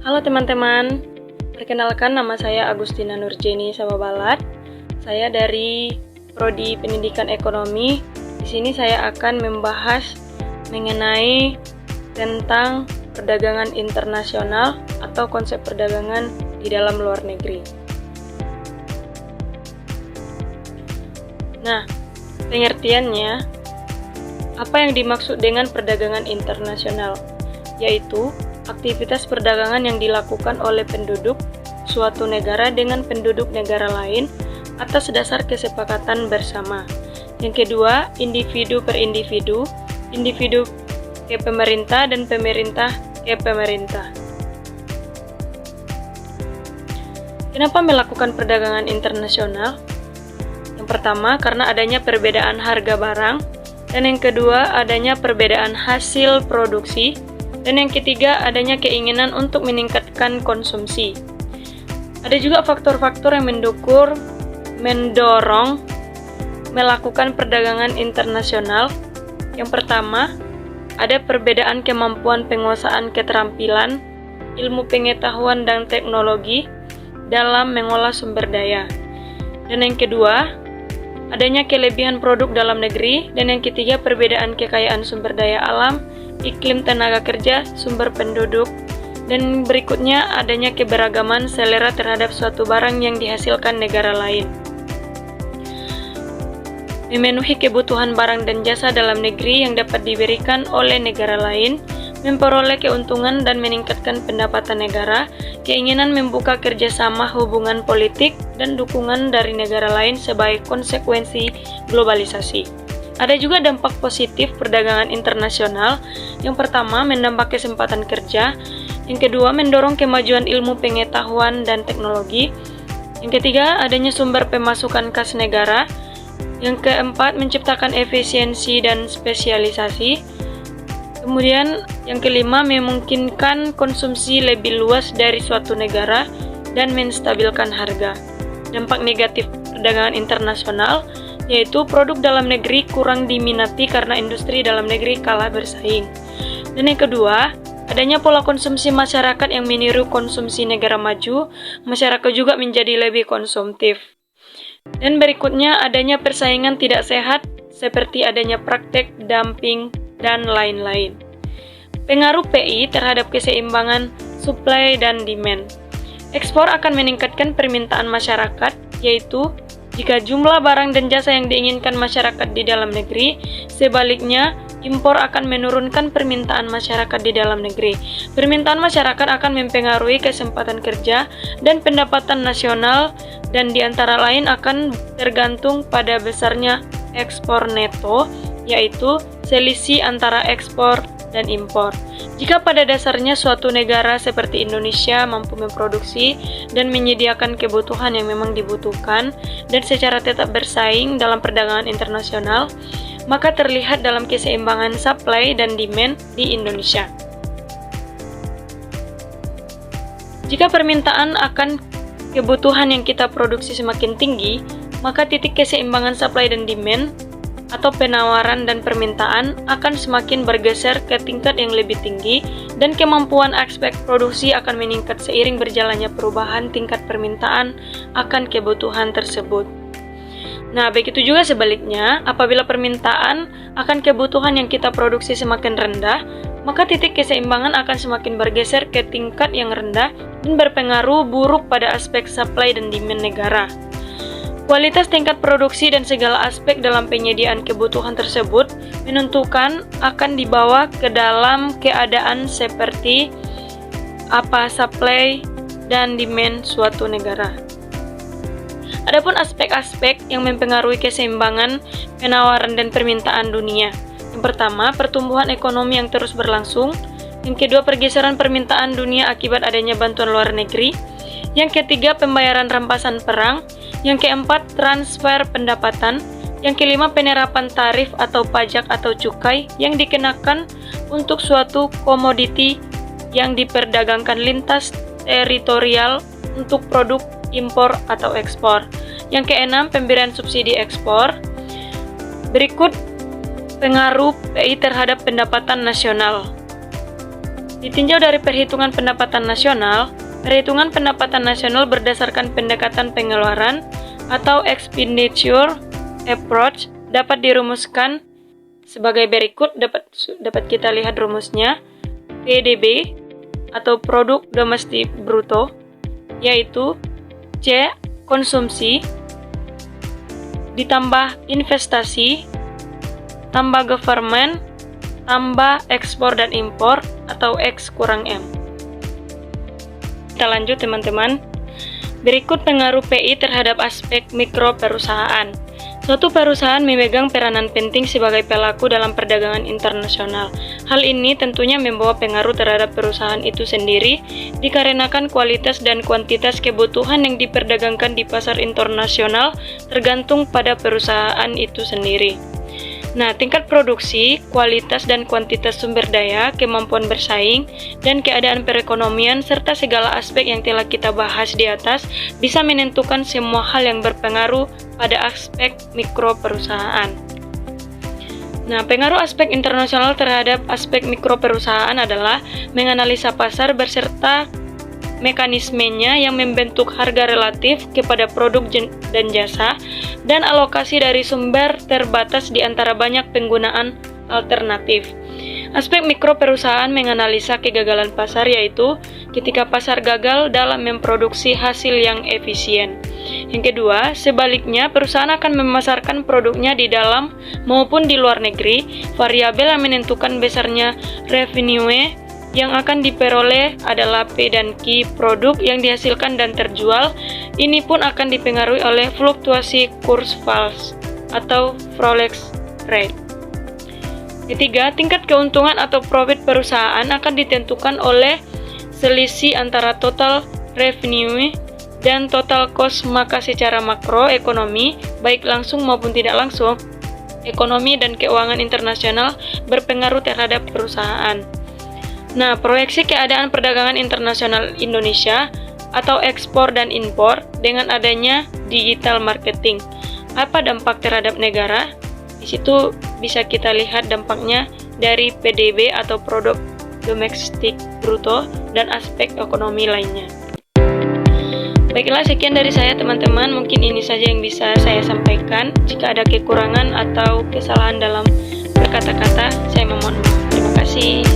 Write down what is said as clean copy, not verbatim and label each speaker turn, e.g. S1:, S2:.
S1: Halo teman-teman, perkenalkan nama saya Agustina Nurjeni Sababalat. Saya dari Prodi Pendidikan Ekonomi. Di sini saya akan membahas mengenai tentang perdagangan internasional atau konsep perdagangan di dalam luar negeri. Nah, pengertiannya, apa yang dimaksud dengan perdagangan internasional? Yaitu aktivitas perdagangan yang dilakukan oleh penduduk suatu negara dengan penduduk negara lain atas dasar kesepakatan bersama. Yang kedua, individu per individu ke pemerintah dan pemerintah ke pemerintah. Kenapa melakukan perdagangan internasional? Yang pertama, karena adanya perbedaan harga barang, dan yang kedua, adanya perbedaan hasil produksi, dan yang ketiga, adanya keinginan untuk meningkatkan konsumsi. Ada juga faktor-faktor yang mendorong melakukan perdagangan internasional. Yang pertama, ada perbedaan kemampuan penguasaan keterampilan, ilmu pengetahuan dan teknologi dalam mengolah sumber daya. Dan yang kedua, adanya kelebihan produk dalam negeri, dan yang ketiga perbedaan kekayaan sumber daya alam, iklim tenaga kerja, sumber penduduk, dan berikutnya adanya keberagaman selera terhadap suatu barang yang dihasilkan negara lain. Memenuhi kebutuhan barang dan jasa dalam negeri yang dapat diberikan oleh negara lain, memperoleh keuntungan dan meningkatkan pendapatan negara, keinginan membuka kerjasama hubungan politik, dan dukungan dari negara lain sebagai konsekuensi globalisasi. Ada juga dampak positif perdagangan internasional. Yang pertama, menambah kesempatan kerja. Yang kedua, mendorong kemajuan ilmu pengetahuan dan teknologi. Yang ketiga, adanya sumber pemasukan kas negara. Yang keempat, menciptakan efisiensi dan spesialisasi. Kemudian, yang kelima, memungkinkan konsumsi lebih luas dari suatu negara dan menstabilkan harga. Dampak negatif perdagangan internasional yaitu produk dalam negeri kurang diminati karena industri dalam negeri kalah bersaing. Dan yang kedua, adanya pola konsumsi masyarakat yang meniru konsumsi negara maju, masyarakat juga menjadi lebih konsumtif. Dan berikutnya, adanya persaingan tidak sehat seperti adanya praktek dumping dan lain-lain. Pengaruh PI terhadap keseimbangan supply dan demand. Ekspor akan meningkatkan permintaan masyarakat, yaitu jika jumlah barang dan jasa yang diinginkan masyarakat di dalam negeri, sebaliknya impor akan menurunkan permintaan masyarakat di dalam negeri. Permintaan masyarakat akan mempengaruhi kesempatan kerja dan pendapatan nasional, dan di antara lain akan tergantung pada besarnya ekspor neto, yaitu selisih antara ekspor dan impor. Jika pada dasarnya suatu negara seperti Indonesia mampu memproduksi dan menyediakan kebutuhan yang memang dibutuhkan dan secara tetap bersaing dalam perdagangan internasional, maka terlihat dalam keseimbangan supply dan demand di Indonesia. Jika permintaan akan kebutuhan yang kita produksi semakin tinggi, maka titik keseimbangan supply dan demand atau penawaran dan permintaan akan semakin bergeser ke tingkat yang lebih tinggi, dan kemampuan aspek produksi akan meningkat seiring berjalannya perubahan tingkat permintaan akan kebutuhan tersebut. Nah, begitu juga sebaliknya, apabila permintaan akan kebutuhan yang kita produksi semakin rendah, maka titik keseimbangan akan semakin bergeser ke tingkat yang rendah dan berpengaruh buruk pada aspek supply dan demand negara. Kualitas tingkat produksi dan segala aspek dalam penyediaan kebutuhan tersebut menentukan akan dibawa ke dalam keadaan seperti apa supply dan demand suatu negara. Adapun aspek-aspek yang mempengaruhi keseimbangan penawaran dan permintaan dunia. Yang pertama, pertumbuhan ekonomi yang terus berlangsung. Yang kedua, pergeseran permintaan dunia akibat adanya bantuan luar negeri. Yang ketiga, pembayaran rampasan perang. Yang keempat, transfer pendapatan. Yang kelima, penerapan tarif atau pajak atau cukai yang dikenakan untuk suatu komoditi yang diperdagangkan lintas teritorial untuk produk impor atau ekspor. Yang keenam, pemberian subsidi ekspor. Berikut pengaruh PI terhadap pendapatan nasional. Ditinjau dari perhitungan pendapatan nasional berdasarkan pendekatan pengeluaran atau expenditure approach dapat dirumuskan sebagai berikut. Dapat kita lihat rumusnya. PDB atau produk domestik bruto, yaitu C. Konsumsi ditambah investasi tambah government tambah ekspor dan impor atau X kurang M. Kita lanjut teman-teman. Berikut pengaruh PI terhadap aspek mikro perusahaan. Suatu perusahaan memegang peranan penting sebagai pelaku dalam perdagangan internasional. Hal ini tentunya membawa pengaruh terhadap perusahaan itu sendiri, dikarenakan kualitas dan kuantitas kebutuhan yang diperdagangkan di pasar internasional tergantung pada perusahaan itu sendiri. Nah, tingkat produksi, kualitas dan kuantitas sumber daya, kemampuan bersaing, dan keadaan perekonomian, serta segala aspek yang telah kita bahas di atas, bisa menentukan semua hal yang berpengaruh pada aspek mikro perusahaan. Nah, pengaruh aspek internasional terhadap aspek mikro perusahaan adalah menganalisa pasar beserta mekanismenya yang membentuk harga relatif kepada produk dan jasa, dan alokasi dari sumber terbatas di antara banyak penggunaan alternatif. Aspek mikro perusahaan menganalisa kegagalan pasar, yaitu ketika pasar gagal dalam memproduksi hasil yang efisien. Yang kedua, sebaliknya, perusahaan akan memasarkan produknya di dalam maupun di luar negeri. Variabel yang menentukan besarnya revenue yang akan diperoleh adalah P dan Q produk yang dihasilkan dan terjual. Ini pun akan dipengaruhi oleh fluktuasi kurs Forex atau Forex rate. Ketiga, tingkat keuntungan atau profit perusahaan akan ditentukan oleh selisih antara total revenue dan total cost. Maka secara makroekonomi, baik langsung maupun tidak langsung, ekonomi dan keuangan internasional berpengaruh terhadap perusahaan. Nah, proyeksi keadaan perdagangan internasional Indonesia atau ekspor dan impor dengan adanya digital marketing. Apa dampak terhadap negara? Di situ bisa kita lihat dampaknya dari PDB atau produk domestik bruto dan aspek ekonomi lainnya. Baiklah, sekian dari saya teman-teman. Mungkin ini saja yang bisa saya sampaikan. Jika ada kekurangan atau kesalahan dalam berkata-kata, saya memohon maaf. Terima kasih.